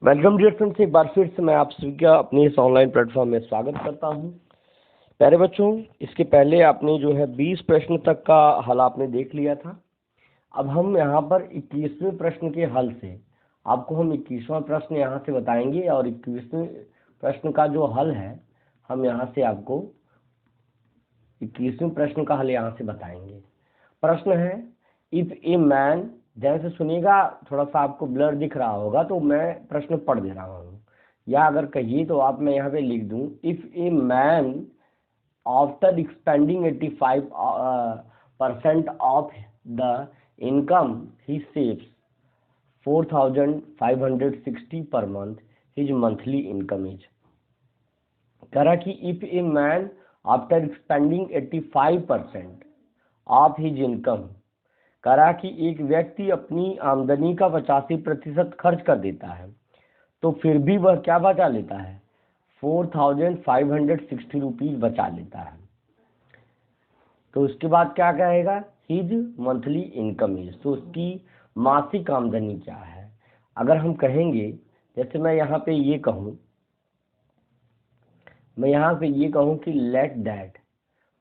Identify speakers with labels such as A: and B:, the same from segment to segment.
A: Welcome dear friends, एक बार फिर से मैं आप सभी का अपने इस ऑनलाइन प्लेटफॉर्म में स्वागत करता हूं। प्यारे बच्चों, इसके पहले आपने जो है 20 प्रश्न तक का हल आपने देख लिया था। अब हम यहाँ पर 21वें प्रश्न के हल से आपको हम 21वां प्रश्न यहाँ से बताएंगे और 21वें प्रश्न का जो हल है हम यहाँ से आपको 21वें प्रश्न का हल यहाँ से बताएंगे। प्रश्न है, इफ ए मैन, ध्यान से सुनिएगा, थोड़ा सा आपको ब्लर दिख रहा होगा तो मैं प्रश्न पढ़ दे रहा हूँ, या अगर कहिए तो आप मैं यहाँ पे लिख दूँ, if a man after expanding 85% of the income he saves 4560 per month, his monthly income is. कह रहा कि if a man after expanding 85% of his income, करा कि एक व्यक्ति अपनी आमदनी का 85% खर्च कर देता है तो फिर भी वह क्या बचा लेता है, 4560 रुपीज बचा लेता है। तो उसके बाद क्या कहेगा, हिज मंथली इनकम इज, तो उसकी मासिक आमदनी क्या है। अगर हम कहेंगे, जैसे मैं यहाँ पे ये कहूँ, कि लेट दैट,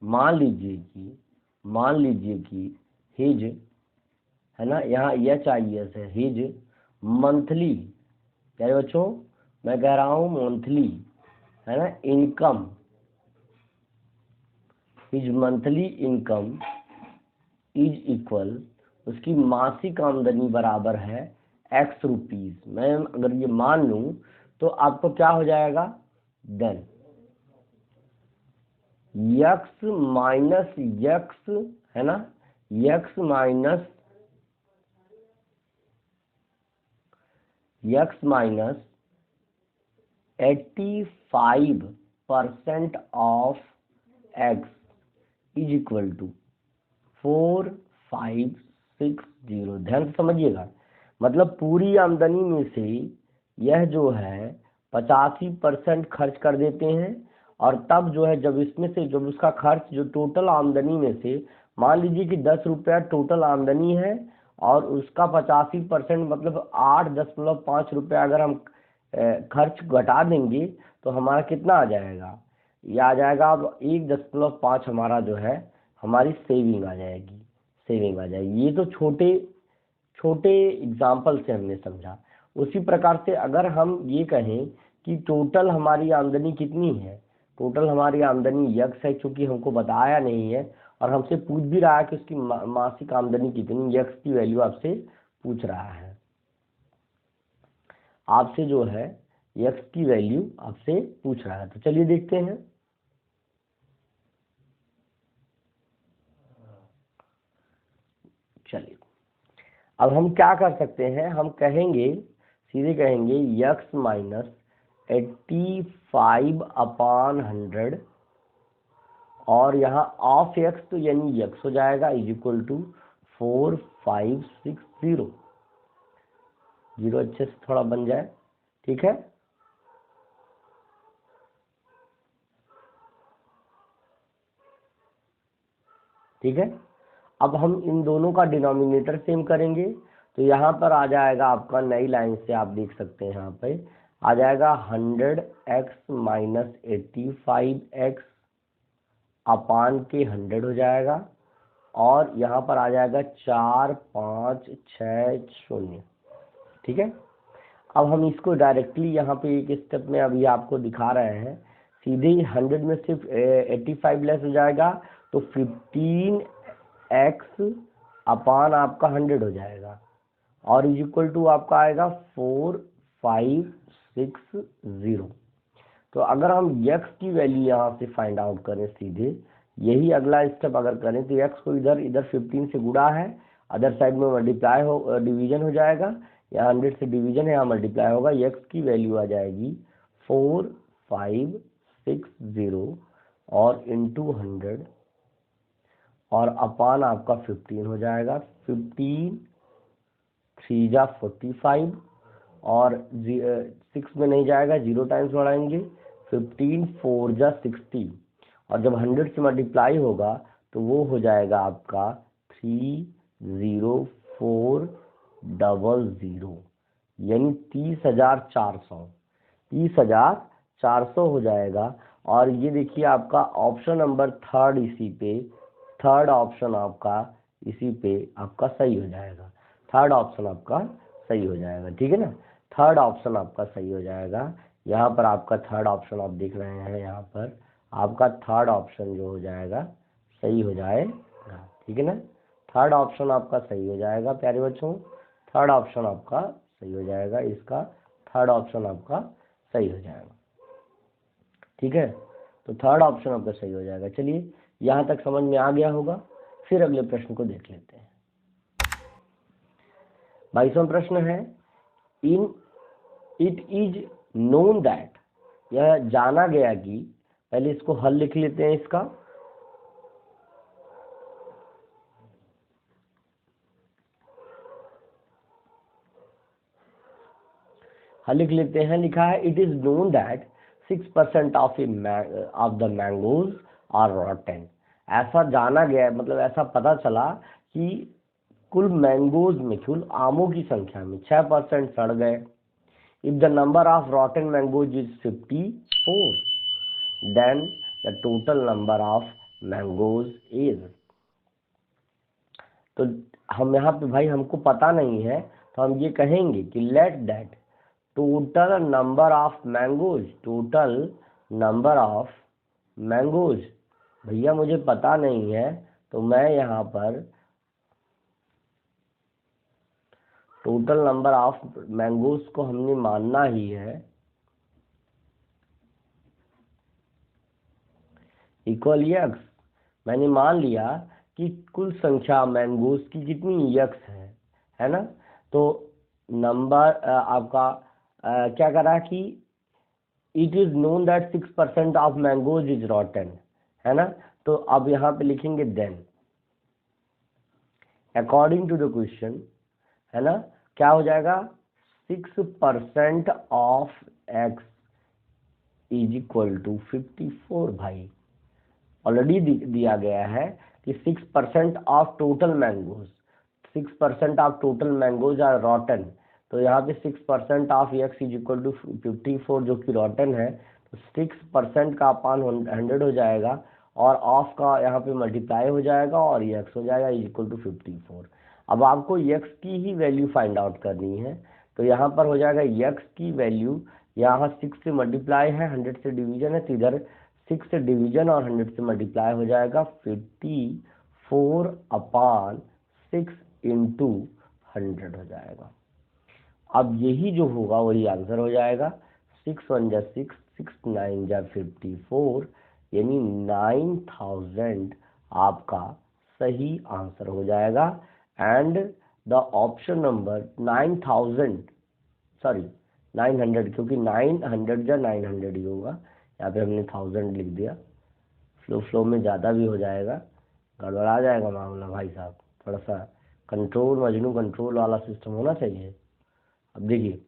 A: मान लीजिए कि हिज है ना, यहाँ एच है, हिज मंथली, क्या बच्चों मैं कह रहा हूँ मंथली है ना, income, his monthly income is equal, उसकी मासिक आमदनी बराबर है x रुपीज। मैं अगर ये मान लूं तो आपको क्या हो जाएगा, देन x माइनस x है ना, x minus 85% of x is equal to 4560। ध्यान से समझिएगा, मतलब पूरी आमदनी में से यह जो है 85% खर्च कर देते हैं, और तब जो है जब इसमें से जब उसका खर्च जो टोटल आमदनी में से, मान लीजिए कि 10 रुपया टोटल आमदनी है और उसका 85% मतलब 8.5 रुपया अगर हम खर्च घटा देंगे तो हमारा कितना आ जाएगा, यह आ जाएगा अब 1.5 हमारा जो है हमारी सेविंग आ जाएगी। ये तो छोटे एग्जाम्पल से हमने समझा। उसी प्रकार से अगर हम ये कहें कि टोटल हमारी आमदनी कितनी है, टोटल हमारी आमदनी यक्स है, चूंकि हमको बताया नहीं है और हमसे पूछ भी रहा है कि उसकी मासिक आमदनी कितनी, यक्स की वैल्यू आपसे पूछ रहा है, आपसे जो है यक्स की वैल्यू आपसे पूछ रहा है। तो चलिए देखते हैं। चलिए अब हम क्या कर सकते हैं, हम कहेंगे, सीधे कहेंगे यक्स माइनस 85/100 और यहाँ ऑफ एक्स तो यानी यक्स हो जाएगा इज इक्वल टू 4560। जीरो अच्छे से थोड़ा बन जाए, ठीक है। अब हम इन दोनों का डिनोमिनेटर सेम करेंगे तो यहाँ पर आ जाएगा आपका, नई लाइन से आप देख सकते हैं, यहाँ पे आ जाएगा 100x माइनस 85x अपान के 100 हो जाएगा, और यहाँ पर आ जाएगा 4560। ठीक है। अब हम इसको डायरेक्टली यहाँ पे एक स्टेप में अभी आपको दिखा रहे हैं, सीधे 100 में सिर्फ 85 लेस हो जाएगा तो 15x अपान आपका 100 हो जाएगा, और इज इक्वल टू आपका आएगा 4560। तो अगर हम x की वैल्यू यहाँ से फाइंड आउट करें, सीधे यही अगला स्टेप अगर करें तो x को इधर 15 से गुणा है, अदर साइड में मल्टीप्लाई हो, डिवीजन हो जाएगा, यहाँ 100 से डिवीजन है, यहाँ मल्टीप्लाई होगा, x की वैल्यू आ जाएगी 4560 और इंटू 100 और अपान आपका 15 हो जाएगा। 15 3 जा 45 और 6 में नहीं जाएगा, 0 टाइम्स बढ़ाएंगे, 15 4 जा 60 और जब 100 से मल्टीप्लाई होगा तो वो हो जाएगा आपका 30400। यानी 30,400 हो जाएगा। और ये देखिए आपका ऑप्शन नंबर थर्ड, इसी पे थर्ड ऑप्शन आपका इसी पे आपका सही हो जाएगा। थर्ड ऑप्शन आपका सही हो जाएगा, ठीक है ना। थर्ड ऑप्शन आपका सही हो जाएगा। यहाँ पर आपका थर्ड ऑप्शन आप देख रहे हैं, यहाँ पर आपका थर्ड ऑप्शन जो हो जाएगा सही हो जाएगा, ठीक है ना। थर्ड ऑप्शन आपका सही हो जाएगा प्यारे बच्चों, थर्ड ऑप्शन आपका सही हो जाएगा, इसका थर्ड ऑप्शन आपका सही हो जाएगा, ठीक है। तो थर्ड ऑप्शन आपका सही हो जाएगा। चलिए यहाँ तक समझ में आ गया होगा। फिर अगले प्रश्न को देख लेते हैं। 22वां प्रश्न है, in it is known that, यह जाना गया कि, पहले इसको हल लिख लेते हैं इसका। हल लिख लेते हैं। लिखा है it is known that 6% of the mangoes are rotten. ऐसा जाना गया, मतलब ऐसा पता चला कि कुल मैंगोज में, कुल आमों की संख्या में 6% सड़ गए। If the number of rotten mangoes is 54, then the total number of mangoes is. तो हम यहाँ पे भाई हमको पता नहीं है, तो हम ये कहेंगे कि let that total number of mangoes, total number of mangoes, भैया मुझे पता नहीं है, तो मैं यहाँ पर टोटल नंबर ऑफ मैंगोज को हमने मानना ही है इक्वल यक्स। मैंने मान लिया कि कुल संख्या मैंगोज की कितनी, यक्स है ना। तो नंबर आपका क्या करा कि it is known that 6% of mangoes is rotten, है ना। तो अब यहाँ पे लिखेंगे then according to the question, है ना, क्या हो जाएगा 6% of x is equal to 54। भाई ऑलरेडी दिया गया है कि 6% of total mangoes, 6% of total mangoes are rotten. तो यहाँ पे 6% of x is equal to 54 जो कि रॉटन है, तो 6% का अपान 100 हो जाएगा और ऑफ का यहाँ पे मल्टीप्लाई हो जाएगा और एक्स हो जाएगा इज इक्वल टू 54। अब आपको एक्स की ही वैल्यू फाइंड आउट करनी है, तो यहाँ पर हो जाएगा एक्स की वैल्यू, यहाँ 6 से मल्टीप्लाई है, 100 से डिवीजन है, तो इधर 6 से डिवीजन और 100 से मल्टीप्लाई हो जाएगा, 54/6 इंटू 100 हो जाएगा। अब यही जो होगा वही आंसर हो जाएगा। 6 1 जा 6, 6 9 जा 54, यानी 9000 आपका सही आंसर हो जाएगा। And the option number 9000, sorry 900, क्योंकि 900 जा 900 ही होगा, यहाँ पे हमने 1000 लिख दिया। फ्लो में ज़्यादा भी हो जाएगा, गड़बड़ा जाएगा मामला भाई साहब। थोड़ा सा कंट्रोल, मजनू कंट्रोल वाला सिस्टम होना चाहिए। अब देखिए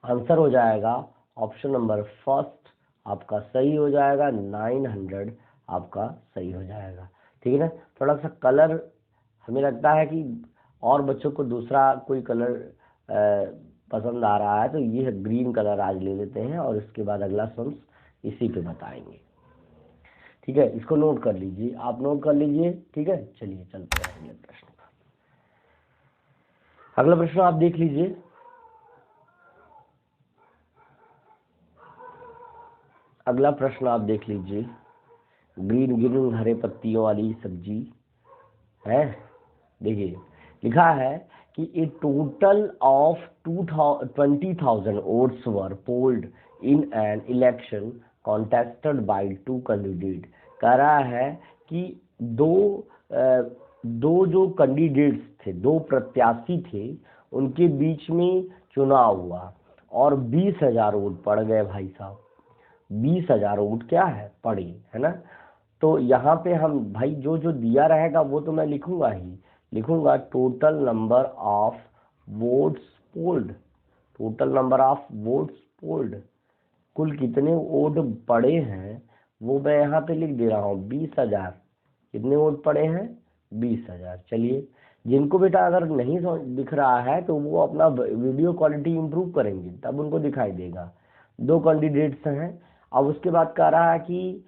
A: आंसर हो जाएगा ऑप्शन नंबर फर्स्ट आपका सही हो जाएगा, 900 आपका सही हो जाएगा, ठीक है ना। थोड़ा सा कलर हमें लगता है कि और बच्चों को दूसरा कोई कलर पसंद आ रहा है, तो ये है ग्रीन कलर आज ले लेते हैं और इसके बाद अगला सम्स इसी पे बताएंगे, ठीक है। इसको नोट कर लीजिए, आप नोट कर लीजिए, ठीक है। चलिए चलते हैं अगले प्रश्न पर। अगला प्रश्न आप देख लीजिए। अगला प्रश्न आप देख लीजिए। ग्रीन ग्रीन हरे पत्तियों वाली सब्जी है। देखिए लिखा है कि a total of 20,000 votes were polled in an election contested by 2 candidate. कह रहा है कि दो जो कैंडिडेट्स थे, 2 प्रत्याशी थे, उनके बीच में चुनाव हुआ और 20,000 वोट पड़ गए भाई साहब। 20,000 वोट क्या है, पड़े, है ना। तो यहाँ पे हम भाई जो जो दिया रहेगा वो तो मैं लिखूंगा ही, लिखूंगा total number of votes polled, total number of votes polled, कुल कितने वोट पड़े हैं वो मैं यहाँ पे लिख दे रहा हूँ 20,000। कितने वोट पड़े हैं, 20,000। चलिए जिनको बेटा अगर नहीं दिख रहा है तो वो अपना वीडियो क्वालिटी इंप्रूव करेंगे, तब उनको दिखाई देगा। 2 कैंडिडेट्स हैं। अब उसके बाद कह रहा है कि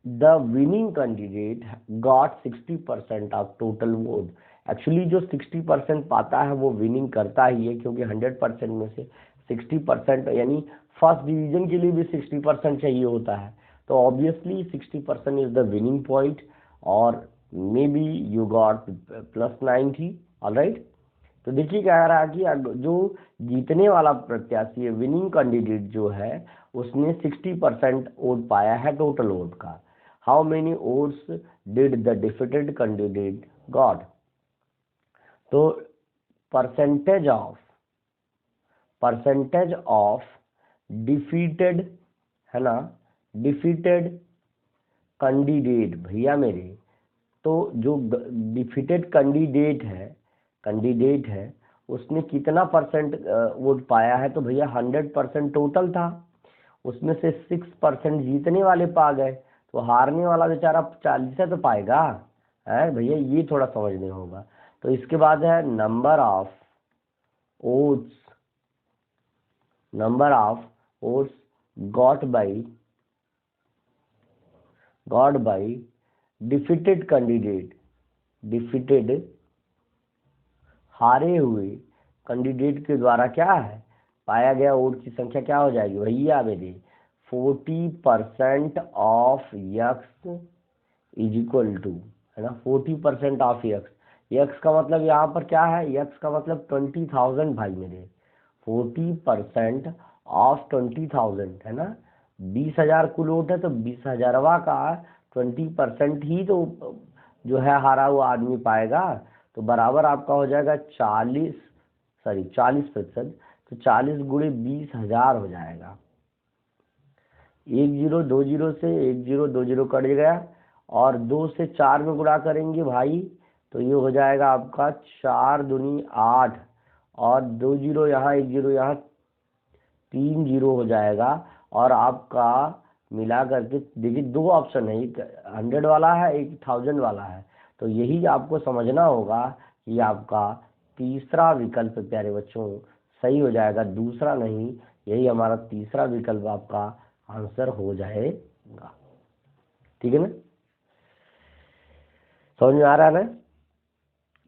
A: the winning candidate got 60% of total vote. Actually जो 60% पाता है वो विनिंग करता ही है, क्योंकि 100% में से 60%, यानी फर्स्ट डिवीजन के लिए भी 60% चाहिए होता है, तो obviously 60% is the winning point, और maybe you got +90। Alright, तो देखिए क्या रहा कि जो जीतने वाला प्रत्याशी है, विनिंग कैंडिडेट जो है, उसने 60% वोट पाया है टोटल वोट का। How many votes did the defeated candidate got? तो परसेंटेज ऑफ डिफीटेड, है ना, डिफीटेड कैंडिडेट भैया मेरे, तो जो डिफीटेड कैंडिडेट है उसने कितना परसेंट वोट पाया है? तो भैया 100% टोटल था, उसमें से 6% जीतने वाले पा गए, तो हारने वाला बेचारा 40 तो पाएगा है भैया, ये थोड़ा समझने होगा। तो इसके बाद है number of votes got by defeated candidate, defeated हारे हुए कैंडिडेट के द्वारा क्या है पाया गया वोट की संख्या क्या हो जाएगी भैया मेरे? 40% of x is equal to, है ना, 40% ऑफ यक्स। यक्स का मतलब यहाँ पर क्या है? यक्स का मतलब 20,000 भाई मेरे। 40% ऑफ 20,000, है ना, 20,000 कुल वोट है, तो 20,000 का 20% ही तो जो है हारा हुआ आदमी पाएगा, तो बराबर आपका हो जाएगा 40%, तो 40 गुणे 20,000 हो जाएगा। 1020 से 1020 कट गया, और 2 से 4 में गुणा करेंगे भाई, तो ये हो जाएगा आपका 4 दूनी 8, और 2 0 यहाँ, 1 0 यहाँ, 3 0 हो जाएगा। और आपका मिला करके देखिए 2 ऑप्शन है, एक 100 वाला है, एक 1000 वाला है, तो यही आपको समझना होगा कि आपका तीसरा विकल्प प्यारे बच्चों सही हो जाएगा, दूसरा नहीं। यही हमारा तीसरा विकल्प आपका आंसर हो जाएगा। ठीक है ना, समझ में आ रहा है ना?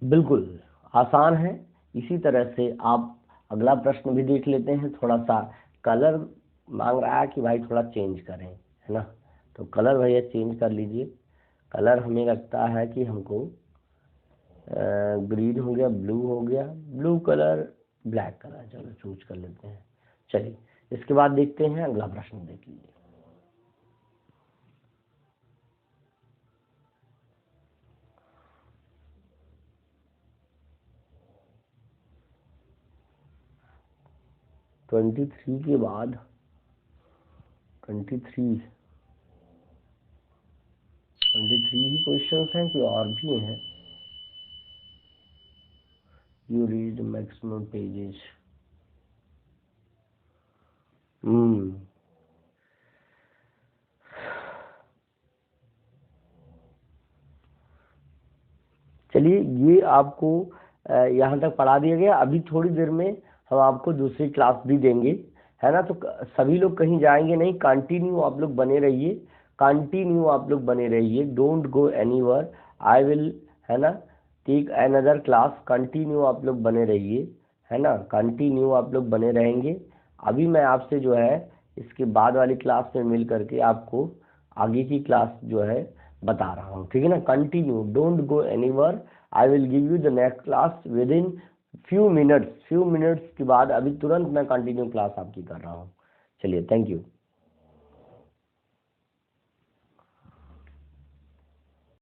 A: बिल्कुल आसान है। इसी तरह से आप अगला प्रश्न भी देख लेते हैं। थोड़ा सा कलर मांग रहा है कि भाई थोड़ा चेंज करें, है ना, तो कलर भैया चेंज कर लीजिए। कलर हमें लगता है कि हमको ग्रीन हो गया, ब्लू हो गया, ब्लू कलर, ब्लैक कलर, चलो चूज कर लेते हैं। चलिए इसके बाद देखते हैं अगला प्रश्न, देख लीजिए। ट्वेंटी थ्री के बाद 23 ही क्वेश्चंस हैं कि और भी हैं? You read maximum pages. चलिए ये आपको यहाँ तक पढ़ा दिया गया। अभी थोड़ी देर में हम आपको दूसरी क्लास भी देंगे, है ना, तो सभी लोग कहीं जाएंगे नहीं, कंटिन्यू आप लोग बने रहिए, don't go anywhere. I will, है ना, टेक अनदर क्लास, कंटिन्यू आप लोग बने रहिए, है ना, कंटिन्यू आप लोग बने रहेंगे। अभी मैं आपसे जो है इसके बाद वाली क्लास में मिल करके आपको आगे की क्लास जो है बता रहा हूँ, ठीक है ना। Continue, don't go anywhere, I will give you the next class with in few minutes के बाद। अभी तुरंत मैं कंटिन्यू क्लास आपकी कर रहा हूँ। चलिए, थैंक यू।